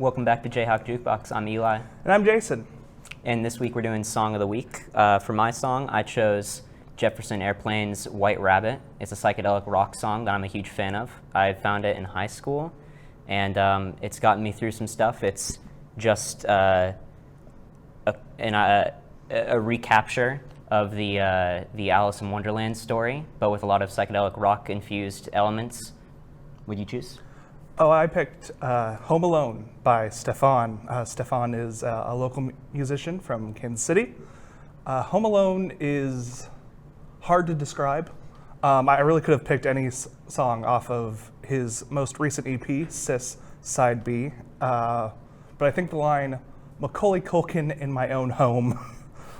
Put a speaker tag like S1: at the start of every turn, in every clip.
S1: Welcome back to JayhawkJukebox. I'm Eli.
S2: And I'm Jason.
S1: And this week we're doing Song of the Week. For my song, I chose Jefferson Airplane's White Rabbit. It's a psychedelic rock song that I'm a huge fan of. I found it in high school, and it's gotten me through some stuff. It's just a recapture of the Alice in Wonderland story, but with a lot of psychedelic rock-infused elements. Would you choose?
S2: Oh, I picked Home Alone by Stefan. Stefan is a local musician from Kansas City. Home Alone is hard to describe. I really could have picked any song off of his most recent EP, Sis Side B. But I think the line, Macaulay Culkin in my own home,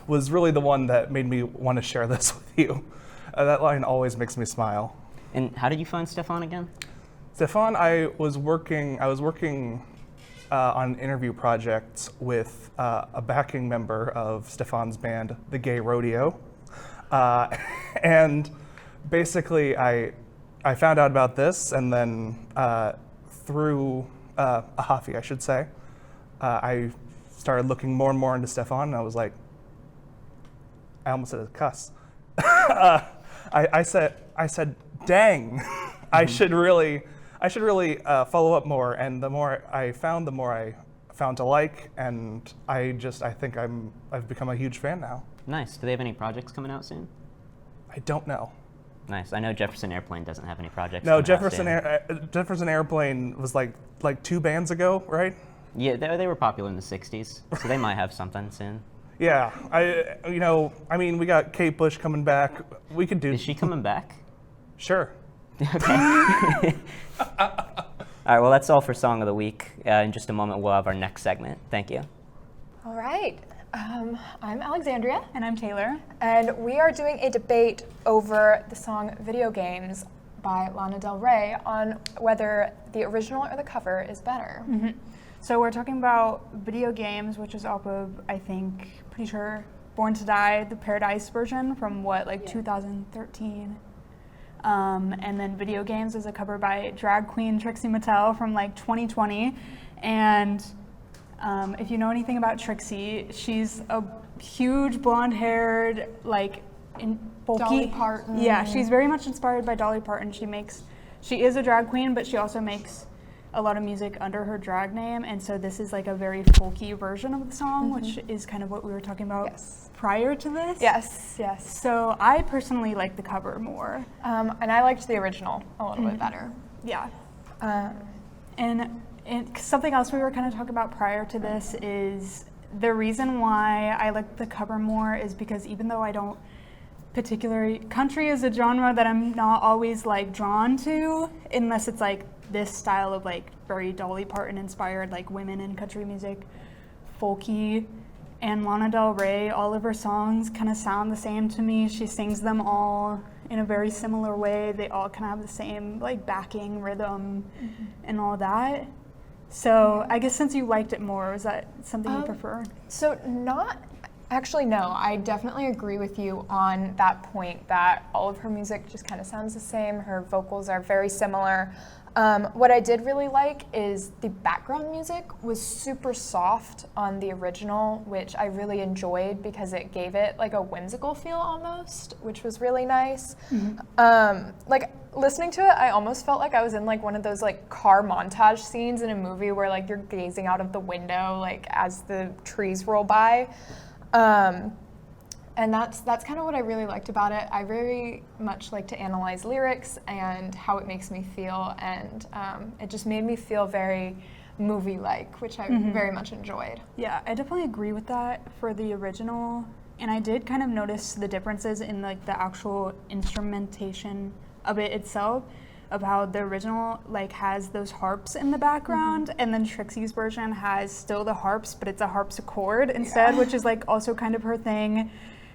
S2: was really the one that made me want to share this with you. That line always makes me smile.
S1: And how did you find Stefan again?
S2: Stefan, I was working on interview projects with a backing member of Stefan's band, The Gay Rodeo. And basically I found out about this, and then through Ahafi, I should say, I started looking more and more into Stefan, and I was like, I almost said a cuss. I said, dang, I should really follow up more, and the more I found, the more I found to like, and I think I've become a huge fan now.
S1: Nice. Do they have any projects coming out soon?
S2: I don't know.
S1: Nice. I know Jefferson Airplane doesn't have any projects.
S2: No,
S1: coming out soon.
S2: Jefferson Airplane was like 2 bands ago, right?
S1: Yeah, they were popular in the '60s, so they might have something soon.
S2: Yeah, we got Kate Bush coming back. We could do.
S1: Is she coming back?
S2: Sure.
S1: Okay. All right, well, that's all for Song of the Week. In just a moment, we'll have our next segment. Thank you.
S3: All right. I'm Alexandria.
S4: And I'm Taylor.
S3: And we are doing a debate over the song Video Games by Lana Del Rey on whether the original or the cover is better.
S4: Mm-hmm. So we're talking about Video Games, which is off of, I think, pretty sure, Born to Die, the Paradise version from 2013. And then Video Games is a cover by drag queen Trixie Mattel from 2020. And if you know anything about Trixie, she's a huge blonde-haired, bulky
S3: Dolly Parton.
S4: Yeah, she's very much inspired by Dolly Parton. She is a drag queen, but she also makes a lot of music under her drag name, and so this is a very folky version of the song, which is kind of what we were talking about prior to this.
S3: Yes.
S4: So I personally like the cover more.
S3: And I liked the original a little bit better.
S4: Yeah. And something else we were kind of talking about prior to this is the reason why I like the cover more is because even though I don't particularly, country is a genre that I'm not always drawn to, unless it's this style of very Dolly Parton inspired women in country music, folky, and Lana Del Rey, all of her songs kind of sound the same to me. She sings them all in a very similar way. They all kind of have the same backing rhythm and all that. So I guess since you liked it more, is that something you prefer?
S3: So actually, no. I definitely agree with you on that point that all of her music just kind of sounds the same. Her vocals are very similar. What I did really like is the background music was super soft on the original, which I really enjoyed because it gave it a whimsical feel almost, which was really nice. Listening to it, I almost felt like I was in one of those car montage scenes in a movie where you're gazing out of the window as the trees roll by. And that's kind of what I really liked about it. I very much like to analyze lyrics and how it makes me feel, and it just made me feel very movie-like, which I very much enjoyed.
S4: Yeah, I definitely agree with that for the original, and I did kind of notice the differences in the actual instrumentation of it itself, of how the original has those harps in the background, and then Trixie's version has still the harps, but it's a harpsichord instead, which is also kind of her thing.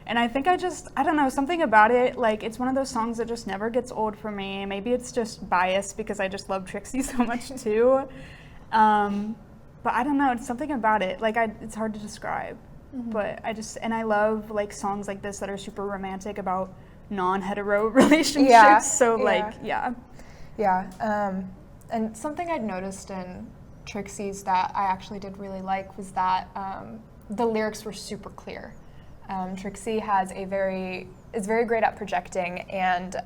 S4: And I think I don't know, something about it, it's one of those songs that just never gets old for me. Maybe it's just bias because I just love Trixie so much too. But I don't know, it's something about it. It's hard to describe. But I love songs like this that are super romantic about non-hetero relationships.
S3: Yeah.
S4: So
S3: Yeah, and something I'd noticed in Trixie's that I actually did really like was that the lyrics were super clear. Trixie is very great at projecting and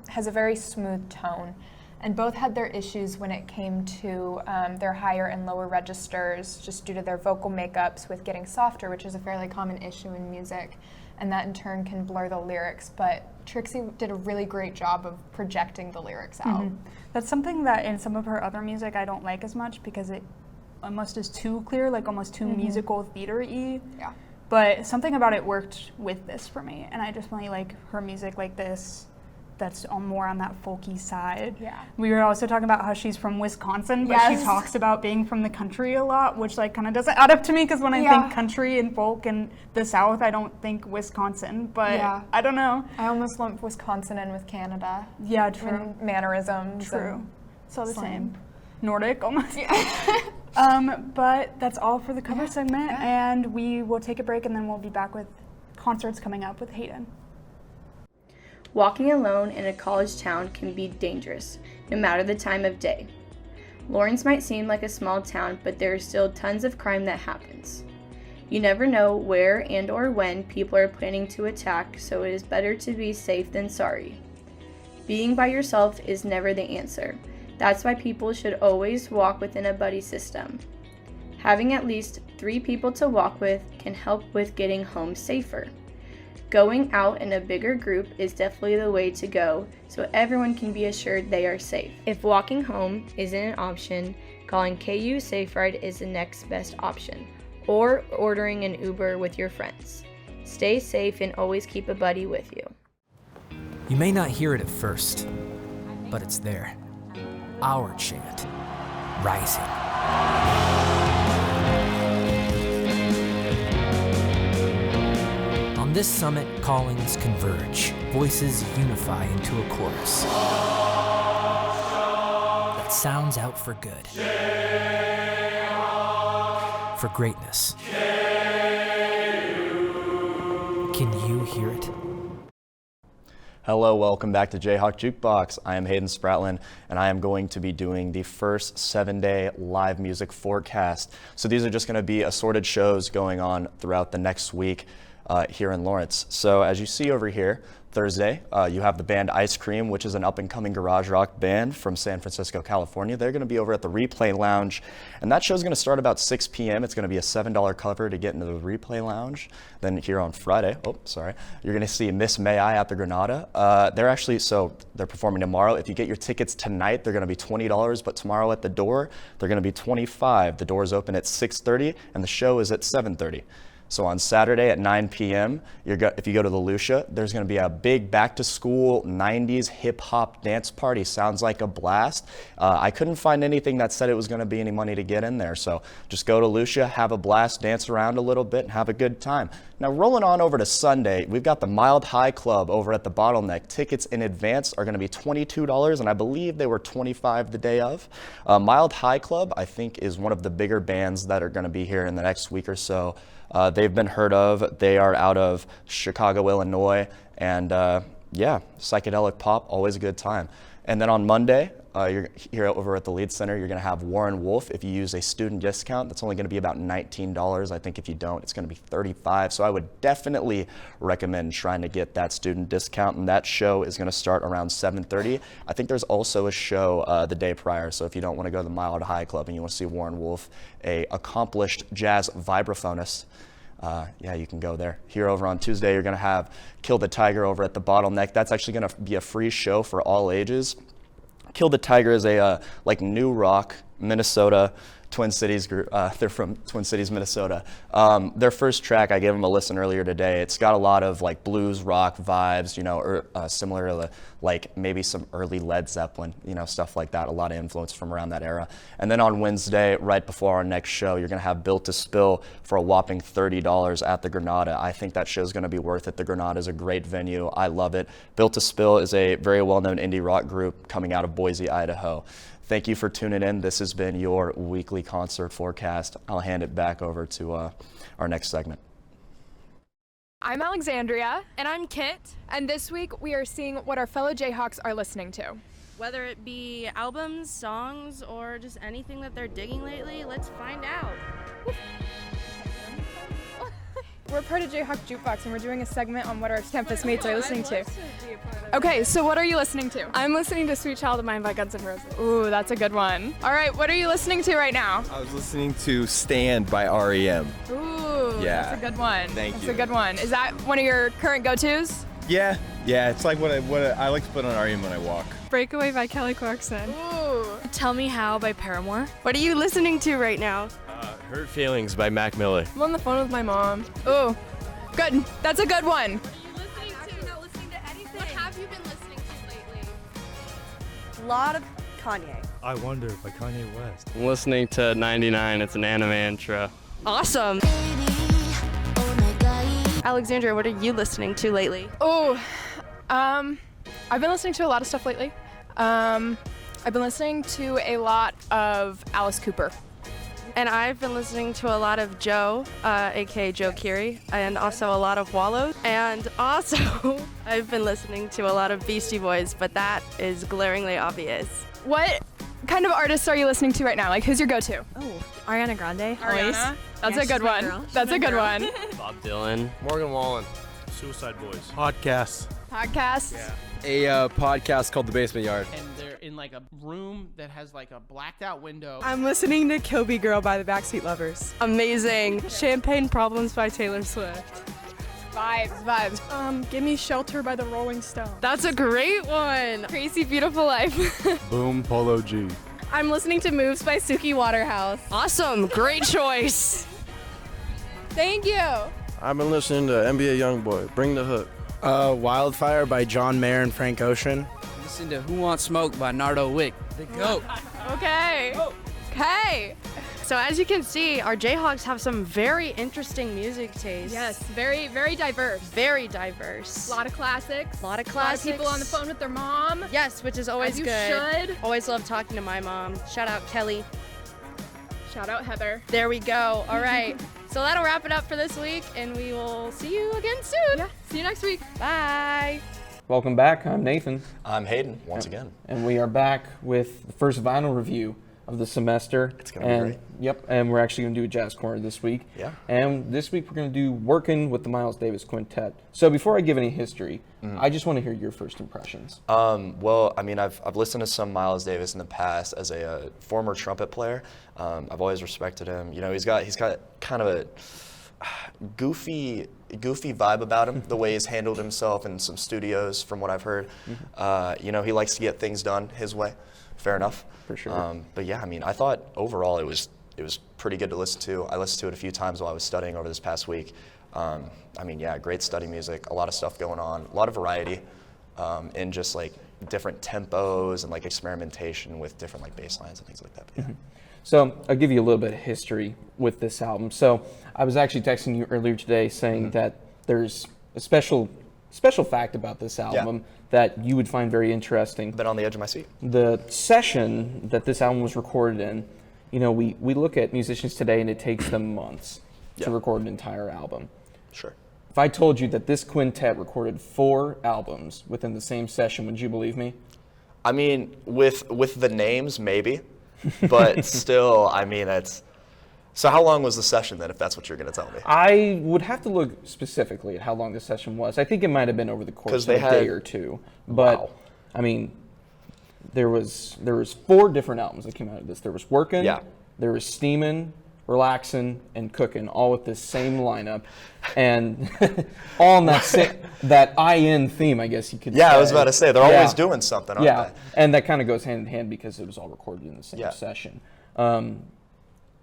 S3: has a very smooth tone. And both had their issues when it came to their higher and lower registers, just due to their vocal makeups with getting softer, which is a fairly common issue in music, and that in turn can blur the lyrics. But Trixie did a really great job of projecting the lyrics out.
S4: Mm-hmm. That's something that in some of her other music I don't like as much because it almost is too clear, like almost too musical theater-y.
S3: Yeah.
S4: But something about it worked with this for me, and I just really like her music like this. That's more on that folky side.
S3: Yeah.
S4: We were also talking about how she's from Wisconsin, but
S3: Yes.
S4: she talks about being from the country a lot, which like kind of doesn't add up to me because when I think country and folk and the South, I don't think Wisconsin. But I don't know.
S3: I almost lump Wisconsin in with Canada.
S4: Yeah, true.
S3: In mannerisms.
S4: True. So the
S3: slang.
S4: same. Nordic almost.
S3: Yeah.
S4: But that's all for the cover segment, and we will take a break and then we'll be back with concerts coming up with Hayden.
S5: Walking alone in a college town can be dangerous, no matter the time of day. Lawrence might seem like a small town, but there is still tons of crime that happens. You never know where and or when people are planning to attack, so it is better to be safe than sorry. Being by yourself is never the answer. That's why people should always walk within a buddy system. Having at least 3 people to walk with can help with getting home safer. Going out in a bigger group is definitely the way to go, so everyone can be assured they are safe. If walking home isn't an option, calling KU Safe Ride is the next best option, or ordering an Uber with your friends. Stay safe and always keep a buddy with you.
S6: You may not hear it at first, but it's there. Our chant, rising. On this summit, callings converge, voices unify into a chorus that sounds out for good, for greatness. Can you hear it?
S7: Hello, welcome back to JayhawkJukebox. I am Hayden Spratlin, and I am going to be doing the first 7-day live music forecast. So these are just going to be assorted shows going on throughout the next week here in Lawrence. So as you see over here, Thursday, you have the band Ice Cream, which is an up-and-coming garage rock band from San Francisco, California. They're going to be over at the Replay Lounge, and that show's going to start about 6 p.m. It's going to be a $7 cover to get into the Replay Lounge. Then here on Friday, you're going to see Miss May I at the Granada. They're performing tomorrow. If you get your tickets tonight, they're going to be $20, but tomorrow at the door, they're going to be $25. The doors open at 6:30, and the show is at 7:30. So on Saturday at 9 p.m., if you go to the Lucia, there's going to be a big back-to-school 90s hip-hop dance party. Sounds like a blast. I couldn't find anything that said it was going to be any money to get in there. So just go to Lucia, have a blast, dance around a little bit, and have a good time. Now rolling on over to Sunday, we've got the Mild High Club over at the Bottleneck. Tickets in advance are going to be $22, and I believe they were $25 the day of. Mild High Club, I think, is one of the bigger bands that are going to be here in the next week or so. They've been heard of. They are out of Chicago, Illinois, and psychedelic pop, always a good time. And then on Monday, you're here over at the Lead Center, you're going to have Warren Wolf. If you use a student discount, that's only going to be about $19. I think if you don't, it's going to be $35. So I would definitely recommend trying to get that student discount, and that show is going to start around 7:30. I think there's also a show the day prior, so if you don't want to go to the Mild High Club and you want to see Warren Wolf, a accomplished jazz vibraphonist, you can go there. Here over on Tuesday, you're going to have Kill the Tiger over at the Bottleneck. That's actually going to be a free show for all ages. Kill the Tiger is a new rock Minnesota Twin Cities group. They're from Twin Cities, Minnesota. Their first track, I gave them a listen earlier today. It's got a lot of like blues rock vibes, similar to maybe some early Led Zeppelin, stuff like that. A lot of influence from around that era. And then on Wednesday, right before our next show, you're going to have Built to Spill for a whopping $30 at the Granada. I think that show's going to be worth it. The Granada is a great venue. I love it. Built to Spill is a very well-known indie rock group coming out of Boise, Idaho. Thank you for tuning in. This has been your weekly concert forecast. I'll hand it back over to our next segment.
S8: I'm Alexandria. And I'm Kit. And this week we are seeing what our fellow Jayhawks are listening to.
S9: Whether it be albums, songs, or just anything that they're digging lately, let's find out.
S3: We're part of Jayhawk Jukebox, and we're doing a segment on what our campus mates are listening to. Okay, so what are you listening to?
S8: I'm listening to Sweet Child of Mine by Guns N' Roses.
S3: Ooh, that's a good one. All right, what are you listening to right now?
S10: I was listening to Stand by REM.
S3: Ooh,
S10: Yeah.
S3: that's a good one.
S10: Thank
S3: That's
S10: you.
S3: a good one. Is that one of your current go-tos?
S10: Yeah, it's like what I like to put on REM when I walk.
S8: Breakaway by Kelly Clarkson.
S3: Ooh.
S9: Tell Me How by Paramore. What are you listening to right now?
S11: Hurt Feelings by Mac Miller.
S8: I'm on the phone with my mom.
S3: Ooh, good. That's a good one.
S8: What have you been listening to lately?
S9: A lot of Kanye.
S11: I Wonder by Kanye West.
S12: I'm listening to 99. It's an anime intro.
S9: Awesome. Alexandra, what are you listening to lately?
S3: Ooh, I've been listening to a lot of stuff lately. I've been listening to a lot of Alice Cooper.
S9: And I've been listening to a lot of Joe, aka Joe Keery, and also a lot of Wallow. And also, I've been listening to a lot of Beastie Boys, but that is glaringly obvious.
S3: What kind of artists are you listening to right now? Like, who's your go-to?
S9: Oh, Ariana Grande.
S3: Ariana? That's
S9: Yeah,
S3: a good
S9: she's my
S3: one.
S9: girl.
S3: That's a good one.
S12: Bob Dylan.
S11: Morgan Wallen. Suicide Boys. Podcasts.
S3: Podcasts?
S10: A podcast called The Basement Yard.
S13: And they're in like a room that has like a blacked out window.
S8: I'm listening to Kill Me Girl by the Backseat Lovers.
S9: Amazing. Champagne Problems by Taylor Swift.
S3: Vibes.
S8: Give Me Shelter by the Rolling Stones.
S9: That's a great one.
S3: Crazy Beautiful Life.
S11: Boom Polo G.
S8: I'm listening to Moves by Suki Waterhouse.
S9: Awesome. Great choice.
S3: Thank you.
S11: I've been listening to NBA Youngboy. Bring the Hook.
S14: Wildfire by John Mayer and Frank Ocean.
S13: Listen to Who Wants Smoke by Nardo Wick. The GOAT.
S3: Okay. Okay.
S9: So as you can see, our Jayhawks have some very interesting music tastes.
S3: Yes, very, very diverse.
S9: Very diverse.
S3: A lot of classics.
S9: A lot of
S3: A lot of
S9: classics.
S3: people on the phone with their mom.
S9: Yes, which is always
S3: As you
S9: good.
S3: should.
S9: Always love talking to my mom. Shout out Kelly.
S3: Shout out Heather.
S9: There we go. All right. So that'll wrap it up for this week, and we will see you again soon.
S3: Yeah, see you next week.
S9: Bye.
S15: Welcome back. I'm Nathan.
S7: I'm Hayden, once again.
S15: And we are back with the first vinyl review of the semester.
S7: It's going to be great.
S15: Yep, and we're actually going to do a jazz corner this week.
S7: Yeah.
S15: And this week we're going to do Working with the Miles Davis Quintet. So before I give any history, I just want to hear your first impressions.
S7: Well, I mean, I've listened to some Miles Davis in the past as a former trumpet player. I've always respected him. You know, he's got kind of a goofy vibe about him, the way he's handled himself in some studios, from what I've heard. You know, he likes to get things done his way. Fair enough.
S15: For sure.
S7: But yeah, I mean, I thought overall it was pretty good to listen to. I listened to it a few times while I was studying over this past week. I mean, yeah, great study music, a lot of stuff going on, a lot of variety in just like different tempos and like experimentation with different like bass lines and things like that. But, yeah.
S15: So I'll give you a little bit of history with this album. So I was actually texting you earlier today saying that there's a special fact about this album that you would find very interesting.
S7: Been on the edge of my seat.
S15: The session that this album was recorded in, you know, we look at musicians today and it takes them months to record an entire album.
S7: Sure.
S15: If I told you that this quintet recorded 4 albums within the same session, would you believe me?
S7: I mean, with the names, maybe, but still, I mean, it's. So how long was the session then, if that's what you're going to tell me?
S15: I would have to look specifically at how long the session was. I think it might have been over the course of a day or two. But,
S7: Wow.
S15: I mean, there was 4 different albums that came out of this. There was Workin', there was Steamin', Relaxin', and Cookin', all with this same lineup. And all on that IN theme, I guess you could say.
S7: Yeah, I was about to say, they're always doing something, aren't they?
S15: And that kind of goes hand in hand because it was all recorded in the same session.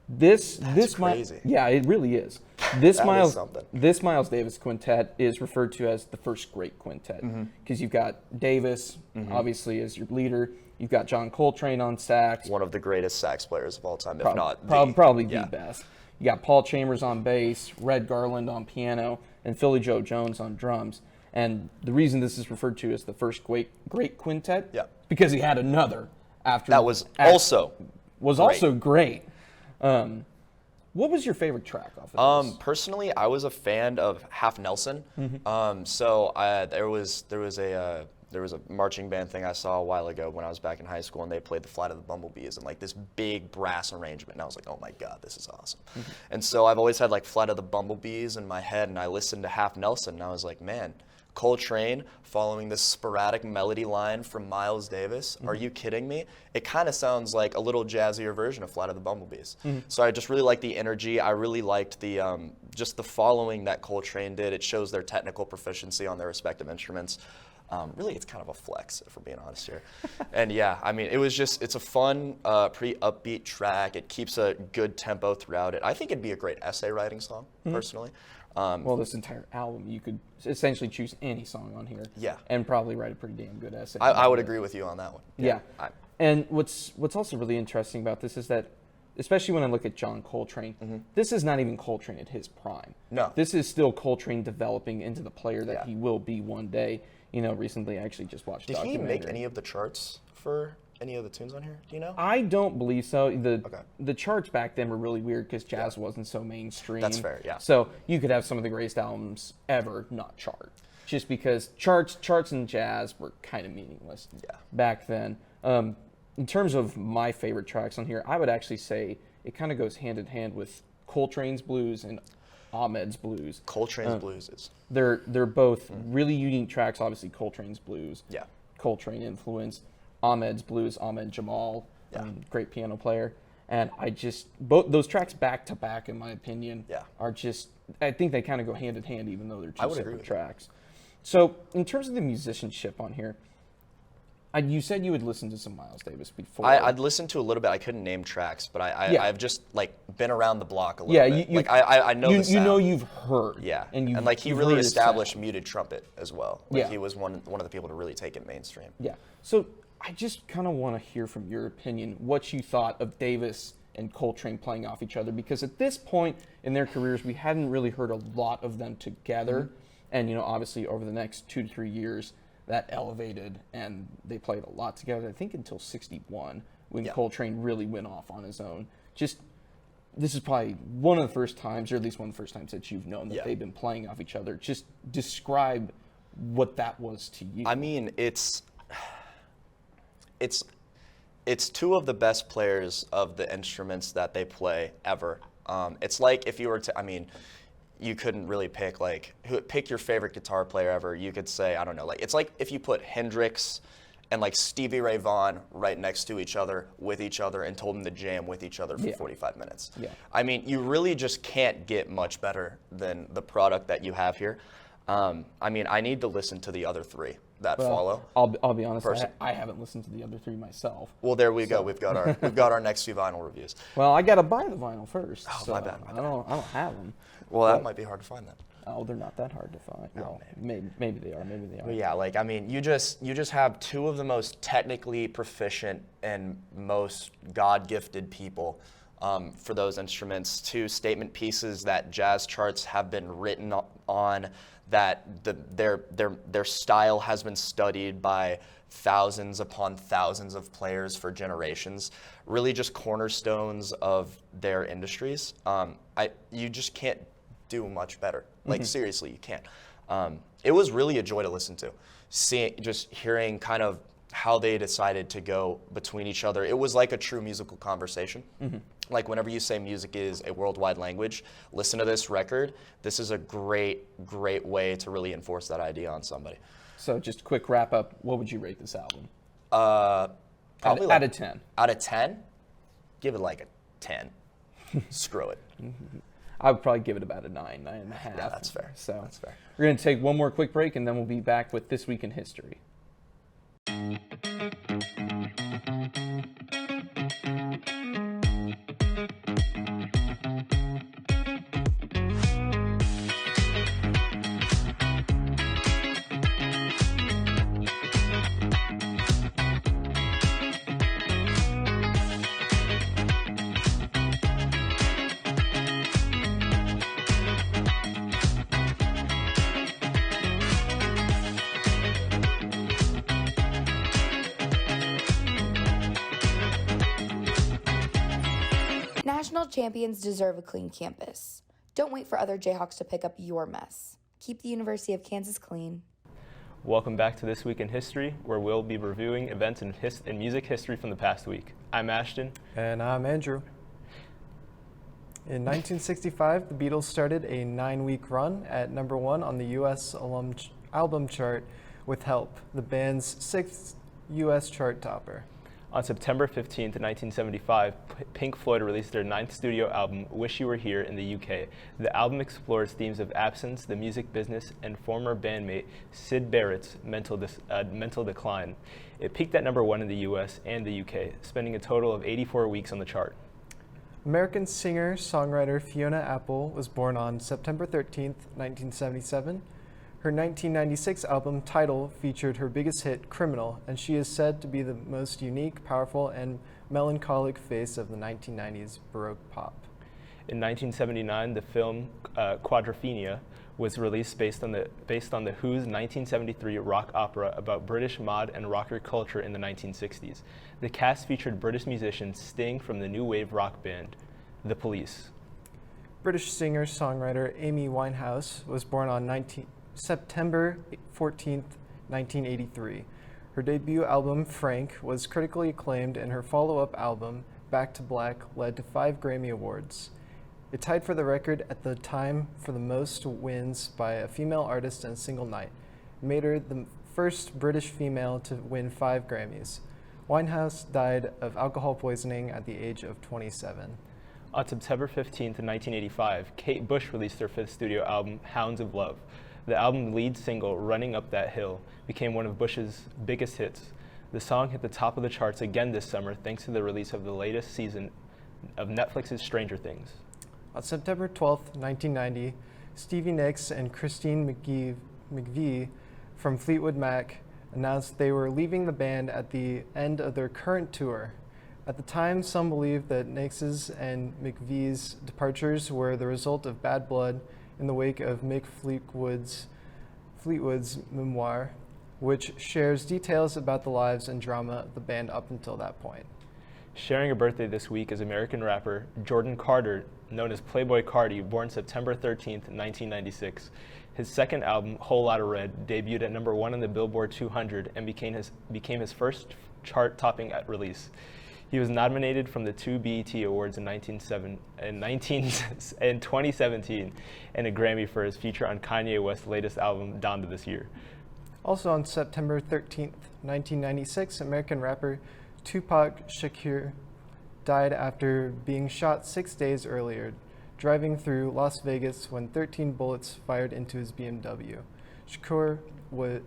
S15: This
S7: crazy.
S15: Yeah, it really is. This
S7: That is something.
S15: This Miles Davis quintet is referred to as the first great quintet because you've got Davis obviously as your leader. You've got John Coltrane on sax,
S7: one of the greatest sax players of all time, if not
S15: probably the best. You got Paul Chambers on bass, Red Garland on piano, and Philly Joe Jones on drums. And the reason this is referred to as the first great quintet, because he had another after
S7: that was also
S15: great. What was your favorite track off of this?
S7: Personally, I was a fan of Half Nelson. So there was a there was a marching band thing I saw a while ago when I was back in high school, and they played the Flight of the Bumblebees and like this big brass arrangement, and I was like, oh my God, this is awesome. And so I've always had like Flight of the Bumblebees in my head, and I listened to Half Nelson, and I was like, man, Coltrane following this sporadic melody line from Miles Davis. Are you kidding me? It kind of sounds like a little jazzier version of Flight of the Bumblebees. So I just really liked the energy. I really liked the just the following that Coltrane did. It shows their technical proficiency on their respective instruments. Really, it's kind of a flex, if we're being honest here. And yeah, I mean, it's a fun, pretty upbeat track. It keeps a good tempo throughout it. I think it'd be a great essay writing song, personally.
S15: Well, this entire album, you could essentially choose any song on here.
S7: Yeah.
S15: And probably write a pretty damn good essay.
S7: I would agree with you on that one.
S15: Yeah. And what's also really interesting about this is that, especially when I look at John Coltrane, this is not even Coltrane at his prime.
S7: No.
S15: This is still Coltrane developing into the player that he will be one day. You know, recently I actually just watched a documentary.
S7: Did he make any of the charts for any of the tunes on here? Do you know?
S15: I don't believe so. The charts back then were really weird because jazz wasn't so mainstream.
S7: That's fair, yeah.
S15: So you could have some of the greatest albums ever not chart, just because charts and jazz were kind of meaningless back then. In terms of my favorite tracks on here, I would actually say it kind of goes hand in hand with Coltrane's blues and Ahmed's blues.
S7: Coltrane's blues is.
S15: They're both really unique tracks. Obviously, Coltrane's blues.
S7: Yeah.
S15: Coltrane influence. Ahmed's blues. Ahmed Jamal, great piano player. And both those tracks back to back, in my opinion, are just. I think they kind of go hand in hand, even though they're two separate tracks. So, in terms of the musicianship on here, you said you had listened to some Miles Davis before.
S7: I'd listened to a little bit. I couldn't name tracks, but I've just like been around the block a little bit.
S15: Yeah,
S7: I know the sound.
S15: You know you've heard.
S7: Yeah,
S15: and
S7: like he really established muted trumpet as well. Like he was one of the people to really take it mainstream.
S15: Yeah. So I just kind of want to hear from your opinion what you thought of Davis and Coltrane playing off each other, because at this point in their careers we hadn't really heard a lot of them together, and obviously over the next 2 to 3 years. That elevated, and they played a lot together, I think until 61, when Coltrane really went off on his own. This is probably one of the first times, or at least one of the first times that you've known that they've been playing off each other. Just describe what that was to you.
S7: I mean, it's two of the best players of the instruments that they play ever. It's like if you were to, you couldn't really pick your favorite guitar player ever. You could say, I don't know, it's like if you put Hendrix and like Stevie Ray Vaughan right next to each other with each other and told them to jam with each other for 45 minutes. Yeah. You really just can't get much better than the product that you have here. I need to listen to the other three that follow.
S15: I'll be honest, I haven't listened to the other three myself.
S7: Well, there we go. We've got our next few vinyl reviews.
S15: Well, I got to buy the vinyl first.
S7: Oh,
S15: so
S7: my bad.
S15: I don't have them.
S7: Well, that might be hard to find then.
S15: Oh, they're not that hard to find. Well, maybe they are. Maybe they are.
S7: But yeah, you just have two of the most technically proficient and most God-gifted people for those instruments. Two statement pieces that jazz charts have been written on. That their style has been studied by thousands upon thousands of players for generations. Really, just cornerstones of their industries. You just can't do much better. Seriously, you can't. It was really a joy to listen to. Hearing kind of how they decided to go between each other. It was like a true musical conversation. Like whenever you say music is a worldwide language, listen to this record. This is a great, great way to really enforce that idea on somebody.
S15: So just a quick wrap up, what would you rate this album?
S7: Probably
S15: out of 10.
S7: Out of 10? Give it like a 10. Screw it.
S15: I would probably give it about a 9.5.
S7: Yeah, that's fair.
S15: So
S7: that's fair.
S15: We're going to take one more quick break, and then we'll be back with This Week in History.
S16: National champions deserve a clean campus. Don't wait for other Jayhawks to pick up your mess. Keep the University of Kansas clean.
S17: Welcome back to This Week in History, where we'll be reviewing events in music history from the past week. I'm Ashton.
S18: And I'm Andrew. In 1965, the Beatles started a 9-week run at #1 on the U.S. album chart with Help, the band's 6th U.S. chart topper.
S17: On September 15, 1975, Pink Floyd released their 9th studio album, Wish You Were Here, in the UK. The album explores themes of absence, the music business, and former bandmate Syd Barrett's mental decline. It peaked at #1 in the US and the UK, spending a total of 84 weeks on the chart.
S18: American singer-songwriter Fiona Apple was born on September 13, 1977. Her 1996 album Tidal featured her biggest hit, Criminal, and she is said to be the most unique, powerful, and melancholic face of the 1990s Baroque pop.
S17: In 1979, the film Quadrophenia was released based on the Who's 1973 rock opera about British mod and rocker culture in the 1960s. The cast featured British musician Sting from the new wave rock band, The Police.
S18: British singer-songwriter Amy Winehouse was born on September 14, 1983. Her debut album, Frank, was critically acclaimed, and her follow-up album, Back to Black, led to 5 Grammy Awards. It tied for the record at the time for the most wins by a female artist in a single night. It made her the first British female to win 5 Grammys. Winehouse died of alcohol poisoning at the age of 27.
S17: On September 15, 1985, Kate Bush released her 5th studio album, Hounds of Love. The album's lead single, Running Up That Hill, became one of Bush's biggest hits. The song hit the top of the charts again this summer thanks to the release of the latest season of Netflix's Stranger Things.
S18: On September 12, 1990, Stevie Nicks and Christine McVie from Fleetwood Mac announced they were leaving the band at the end of their current tour. At the time, some believed that Nicks's and McVie's departures were the result of bad blood in the wake of Mick Fleetwood's memoir, which shares details about the lives and drama of the band up until that point.
S17: Sharing a birthday this week is American rapper Jordan Carter, known as Playboy Cardi, born September 13, 1996. His second album, Whole Lotta Red, debuted at #1 on the Billboard 200 and became his first chart-topping release. He was nominated from the 2 BET Awards in 2017 and a Grammy for his feature on Kanye West's latest album, Donda, this year.
S18: Also on September 13, 1996, American rapper Tupac Shakur died after being shot 6 days earlier, driving through Las Vegas when 13 bullets fired into his BMW. Shakur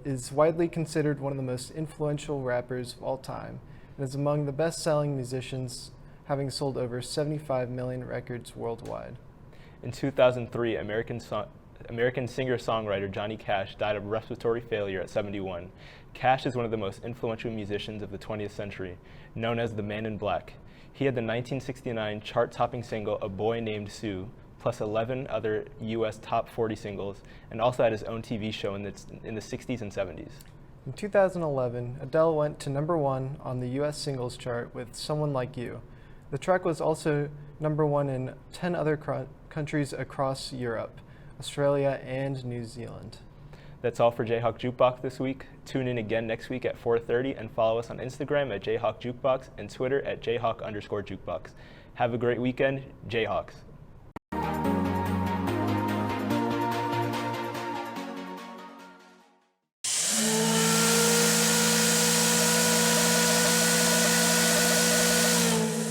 S18: is widely considered one of the most influential rappers of all time and is among the best-selling musicians, having sold over 75 million records worldwide.
S17: In 2003, American singer-songwriter Johnny Cash died of respiratory failure at 71. Cash is one of the most influential musicians of the 20th century, known as the Man in Black. He had the 1969 chart-topping single A Boy Named Sue, plus 11 other U.S. top 40 singles, and also had his own TV show in the 60s and 70s.
S18: In 2011, Adele went to #1 on the U.S. singles chart with Someone Like You. The track was also #1 in 10 other countries across Europe, Australia, and New Zealand.
S17: That's all for Jayhawk Jukebox this week. Tune in again next week at 4:30 and follow us on Instagram at JayhawkJukebox and Twitter at Jayhawk_Jukebox. Have a great weekend, Jayhawks.